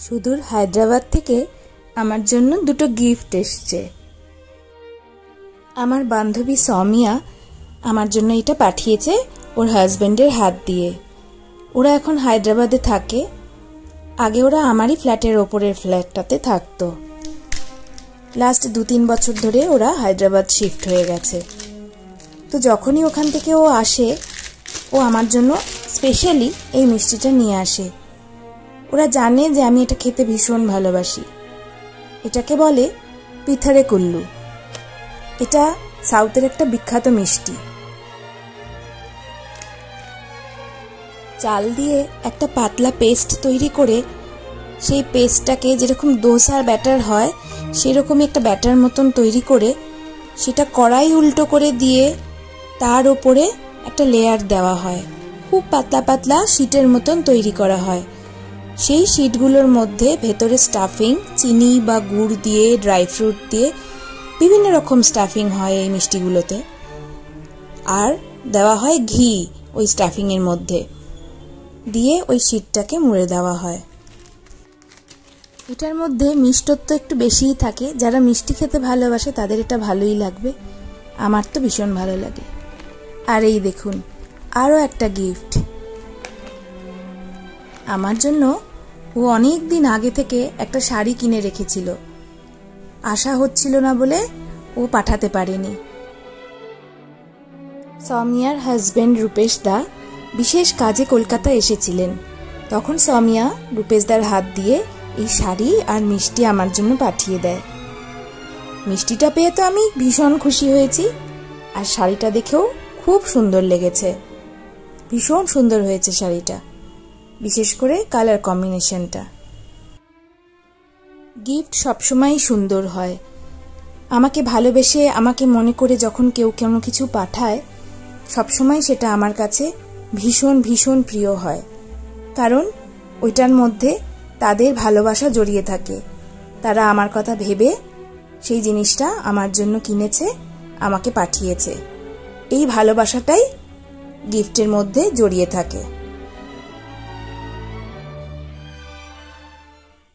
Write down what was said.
সুদূর হায়দ্রাবাদ থেকে আমার জন্য দুটো গিফট এসছে। আমার বান্ধবী সৌমিয়া আমার জন্য এটা পাঠিয়েছে ওর হাজবেন্ডের হাত দিয়ে। ওরা এখন হায়দ্রাবাদে থাকে। আগে ওরা আমারই ফ্ল্যাটের ওপরের ফ্ল্যাটটাতে থাকতো। লাস্ট 2-3 বছর ধরে ওরা হায়দ্রাবাদ শিফট হয়ে গেছে। তো যখনই ওখান থেকে ও আসে, ও আমার জন্য স্পেশালি এই মিষ্টিটা নিয়ে আসে। ওরা জানে যে আমি এটা খেতে ভীষণ ভালোবাসি। এটাকে বলে পিথারে কুল্লু। এটা সাউথের একটা বিখ্যাত মিষ্টি। চাল দিয়ে একটা পাতলা পেস্ট তৈরি করে সেই পেস্টটাকে যেরকম দোসার ব্যাটার হয় সেরকমই একটা ব্যাটার মতন তৈরি করে সেটা কড়াই উল্টো করে দিয়ে তার উপরে একটা লেয়ার দেওয়া হয়। খুব পাতলা পাতলা শীটের মতন তৈরি করা হয়। সেই শীটগুলোর মধ্যে ভেতরে স্টাফিং চিনি বা গুড় দিয়ে, ড্রাই ফ্রুট দিয়ে বিভিন্ন রকম স্টাফিং হয় এই মিষ্টিগুলোতে। আর দেওয়া হয় ঘি ওই স্টাফিংয়ের মধ্যে দিয়ে ওই শীটটাকে মুড়ে দেওয়া হয়। এটার মধ্যে মিষ্টত্ব একটু বেশিই থাকে। যারা মিষ্টি খেতে ভালোবাসে তাদের এটা ভালোই লাগবে। আমার তো ভীষণ ভালো লাগে। আর এই দেখুন আরও একটা গিফট আমার জন্য। ও অনেক দিন আগে থেকে একটা শাড়ি কিনে রেখেছিল। আশা হচ্ছিল না বলে ও পাঠাতে পারেনি। সৌমিয়ার হাজবেন্ড রূপেশ দা বিশেষ কাজে কলকাতা এসেছিলেন। তখন সৌমিয়া রূপেশ দার হাত দিয়ে এই শাড়ি আর মিষ্টি আমার জন্য পাঠিয়ে দেয়। মিষ্টিটা পেয়ে তো আমি ভীষণ খুশি হয়েছি। আর শাড়িটা দেখেও খুব সুন্দর লেগেছে। ভীষণ সুন্দর হয়েছে শাড়িটা, বিশেষ করে কালার কম্বিনেশনটা। গিফট সবসময়ই সুন্দর হয়। আমাকে ভালোবেসে আমাকে মনে করে যখন কেউ কোনো কিছু পাঠায়, সবসময় সেটা আমার কাছে ভীষণ ভীষণ প্রিয় হয়। কারণ ওইটার মধ্যে তাদের ভালোবাসা জড়িয়ে থাকে। তারা আমার কথা ভেবে সেই জিনিসটা আমার জন্য কিনেছে, আমাকে পাঠিয়েছে। এই ভালোবাসাটাই গিফটের মধ্যে জড়িয়ে থাকে।